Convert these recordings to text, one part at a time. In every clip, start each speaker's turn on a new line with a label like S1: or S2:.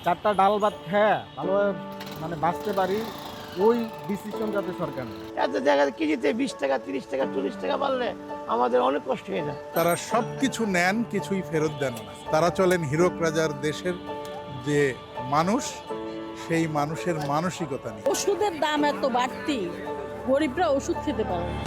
S1: চারটা ডাল ভাত খেয়ে ভালো মানে বাঁচতে পারি, ওই ডিসিশন যাতে সরকার নেয়।
S2: এত জায়গায় কেজিতে 20 টাকা 30 টাকা 40 টাকা বাড়লে আমাদের অনেক কষ্ট হয়ে যায়।
S3: তারা সব কিছু নেন, কিছুই ফেরত দেন না। তারা চলেন হীরক রাজার দেশের যে মানুষ, সেই মানুষের মানসিকতা নিয়ে।
S4: ওষুধের দাম এত বাড়তি, গরিবরা ওষুধ খেতে পারে না।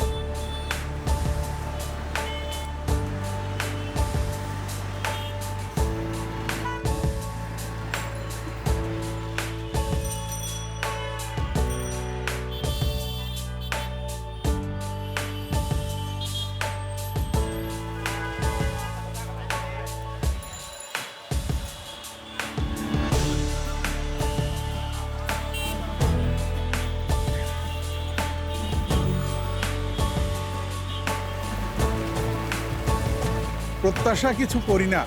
S3: প্রত্যাশা কিছু করি না,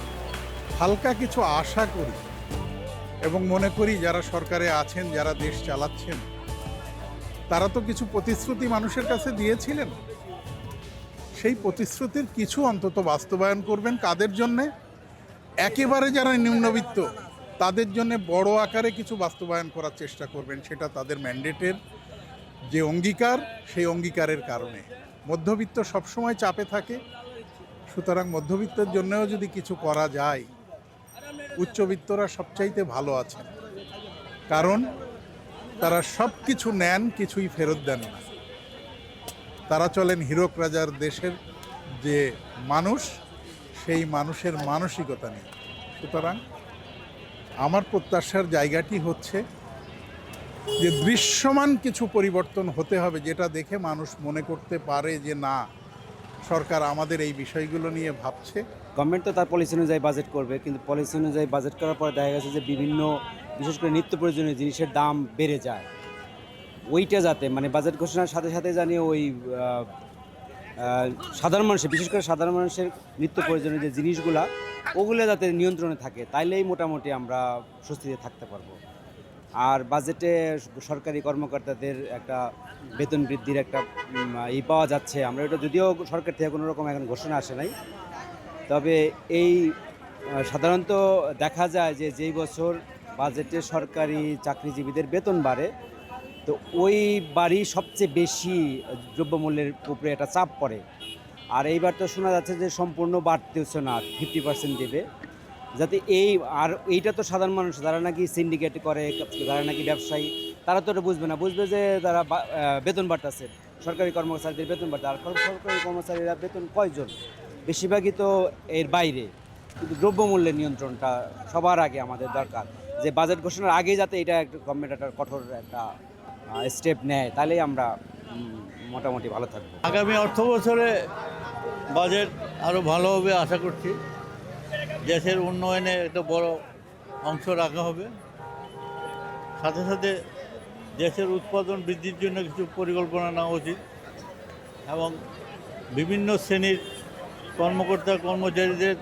S3: হালকা কিছু আশা করি এবং মনে করি যারা সরকারে আছেন, যারা দেশ চালাচ্ছেন, তারা তো কিছু প্রতিশ্রুতি মানুষের কাছে দিয়েছিলেন। সেই প্রতিশ্রুতির কিছু অন্তত বাস্তবায়ন করবেন। কাদের জন্যে? একেবারে যারা নিম্নবিত্ত তাদের জন্য বড় আকারে কিছু বাস্তবায়ন করার চেষ্টা করবেন। সেটা তাদের ম্যান্ডেটের যে অঙ্গীকার, সেই অঙ্গীকারের কারণে। মধ্যবিত্ত সবসময় চাপে থাকে, সুতরাং মধ্যবিত্তের জন্যও যদি কিছু করা যায়, উচ্চবিত্তরা সবচাইতে ভালো আছেন, কারণ তারা সব কিছু নেন, কিছুই ফেরত দেন না। তারা চলেন হীরক রাজার দেশের যে মানুষ, সেই মানুষের মানসিকতা নিয়ে। সুতরাং আমার প্রত্যাশার জায়গাটি হচ্ছে যে দৃশ্যমান কিছু পরিবর্তন হতে হবে, যেটা দেখে মানুষ মনে করতে পারে যে না, সরকার আমাদের এই বিষয়গুলো নিয়ে ভাবছে।
S5: গভর্নমেন্ট তো তার পলিসি অনুযায়ী বাজেট করবে, কিন্তু পলিসি অনুযায়ী বাজেট করার পর দেখা গেছে যে বিভিন্ন, বিশেষ করে নিত্য প্রয়োজনীয় জিনিসের দাম বেড়ে যায়। ওইটা যাতে মানে বাজেট ঘোষণার সাথে সাথে জানিয়ে ওই সাধারণ মানুষের, বিশেষ করে সাধারণ মানুষের নিত্য প্রয়োজনীয় যে জিনিসগুলা, ওগুলো যাতে নিয়ন্ত্রণে থাকে, তাইলেই মোটামুটি আমরা স্বস্তিতে থাকতে পারবো। আর বাজেটে সরকারি কর্মকর্তাদের একটা বেতন বৃদ্ধির একটা পাওয়া যাচ্ছে। আমরা এটা, যদিও সরকার থেকে কোনো রকম এখন ঘোষণা আসে নাই, তবে এই সাধারণত দেখা যায় যে যেই বছর বাজেটে সরকারি চাকরিজীবীদের বেতন বাড়ে, তো ওই বাড়ি সবচেয়ে বেশি দ্রব্যমূল্যের উপরে একটা চাপ পড়ে। আর এইবার তো শোনা যাচ্ছে যে সম্পূর্ণ বাড়তেছে না, 50% দেবে, যাতে এই, আর এইটা তো সাধারণ মানুষ যারা নাকি সিন্ডিকেট করে, যারা নাকি ব্যবসায়ী, তারা তো এটা বুঝবে না। বুঝবে যে তারা বেতন বাড়তেছে, সরকারি কর্মচারীদের বেতন বাড়তে। আর সরকারি কর্মচারীরা বেতন কয়জন? বেশিরভাগই তো এর বাইরে। কিন্তু দ্রব্যমূল্যের নিয়ন্ত্রণটা সবার আগে আমাদের দরকার, যে বাজেট ঘোষণার আগে যাতে এটা একটা গভর্নমেন্ট একটা কঠোর একটা স্টেপ নেয়, তাহলেই আমরা মোটামুটি ভালো থাকবো।
S6: আগামী অর্থ বছরে বাজেট আরও ভালো হবে আশা করছি। দেশের উন্নয়নে একটা বড় অংশ রাখা হবে, সাথে সাথে দেশের উৎপাদন বৃদ্ধির জন্য কিছু পরিকল্পনা নেওয়া উচিত এবং বিভিন্ন শ্রেণীর কর্মকর্তা কর্মচারীদের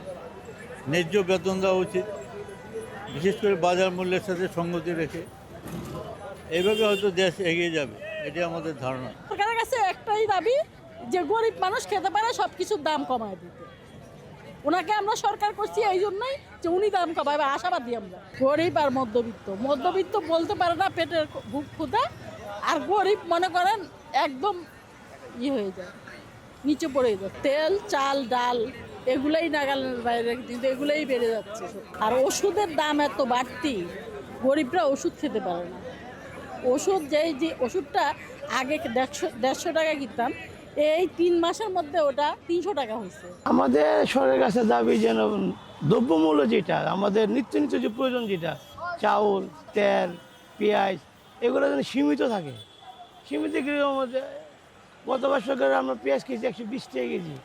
S6: ন্যায্য বেতন দেওয়া উচিত, বিশেষ করে বাজার মূল্যের সাথে সঙ্গতি রেখে। এইভাবে হয়তো দেশ এগিয়ে যাবে, এটি আমাদের ধারণা।
S4: সরকারের কাছে একটাই দাবি, যে গরিব মানুষ খেতে পারে, সব কিছুর দাম কমায় দিতে। ওনাকে আমরা সরকার করছি এই জন্যই যে উনি দাম কমাবে, আশাবাদী আমরা। গরিব আর মধ্যবিত্ত, মধ্যবিত্ত বলতে পারে না, পেটের ভুক ক্ষুধা, আর গরিব মনে করেন একদম হয়ে যায়, নিচে পড়ে যায়। তেল, চাল, ডাল এগুলোই নাগালের বাইরে, কিন্তু এগুলোই বেড়ে যাচ্ছে। আর ওষুধের দাম এত বাড়তি, গরিবরা ওষুধ খেতে পারে না। ওষুধ যে ওষুধটা আগে 150 টাকা কিনতাম, এই 3 মাসের মধ্যে ওটা 300 টাকা হয়েছে।
S2: আমাদের সরকারের কাছে দাবি যেন দ্রব্যমূল্য যেটা আমাদের নিত্য নিত্য যে প্রয়োজন, যেটা চাউল, তেল, পেঁয়াজ, এগুলো যেন সীমিত থাকে। সীমিত গেলে আমাদের গত বছর আমরা পেঁয়াজ খেয়েছি 120 টাকা কেজি।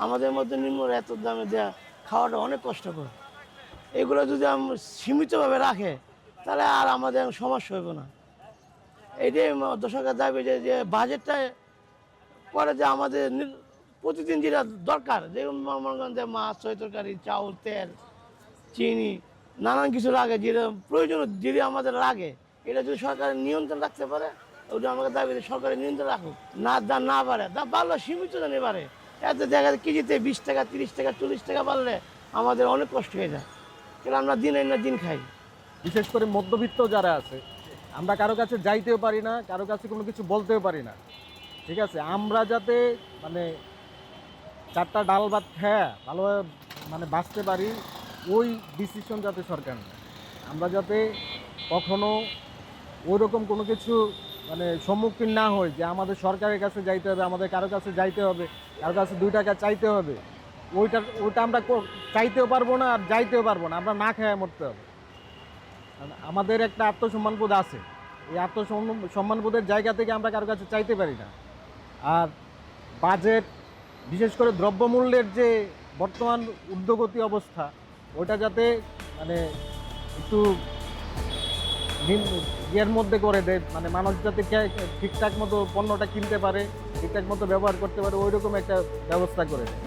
S2: আমাদের মধ্যে নিম্ন এত দামে দেওয়া খাওয়াটা অনেক কষ্টকর। এগুলো যদি আমরা সীমিতভাবে রাখে, তাহলে আর আমাদের সমস্যা হবে না। এইটাই দর্শকের দাবি, যে বাজেটটা করে যে আমাদের প্রতিদিন যেটা দরকার, যেমন মনে মাছ, তরকারি, চাউল, তেল, চিনি, নানান কিছু লাগে, যেটা প্রয়োজন, যদি আমাদের লাগে, এটা যদি সরকারের নিয়ন্ত্রণ রাখতে পারে, ওটা আমাকে দাবি সরকারের নিয়ন্ত্রণ রাখুক। দাম না বাড়ে, দাম বাড়লে সীমিত জানি বাড়ে। এত জায়গায় কেজিতে 20 টাকা 30 টাকা 40 টাকা বাড়লে আমাদের অনেক কষ্ট হয়ে যায়, কারণ আমরা দিন আনি না দিন খাই।
S1: বিশেষ করে মধ্যবিত্ত যারা আছে, আমরা কারো কাছে যাইতেও পারি না, কারো কাছে কোনো কিছু বলতেও পারি না। ঠিক আছে, আমরা যাতে মানে চারটা ডাল ভাত খেয়ে ভালোভাবে মানে বাঁচতে পারি, ওই ডিসিশন যাতে সরকার নেয়। আমরা যাতে কখনো ওইরকম কোনো কিছু মানে সম্মুখীন না হই যে আমাদের সরকারের কাছে যাইতে হবে, আমাদের কারো কাছে যাইতে হবে, কারো কাছে 2 টাকা চাইতে হবে। ওইটা আমরা চাইতেও পারবো না আর যাইতেও পারবো না, আমরা না খেয়ে মরতে হবে। আমাদের একটা আত্মসম্মানবোধ আছে, এই আত্মসম্মানবোধের জায়গা থেকে আমরা কারো কাছে চাইতে পারি না। আর বাজেট, বিশেষ করে দ্রব্যমূল্যের যে বর্তমান ঊর্ধ্বগতি অবস্থা, ওটা যাতে মানে একটু ইয়ের মধ্যে করে দেয়, মানে মানুষ যাতে ঠিকঠাক মতো পণ্যটা কিনতে পারে, ঠিকঠাক মতো ব্যবহার করতে পারে, ওই রকম একটা ব্যবস্থা করে দেয়।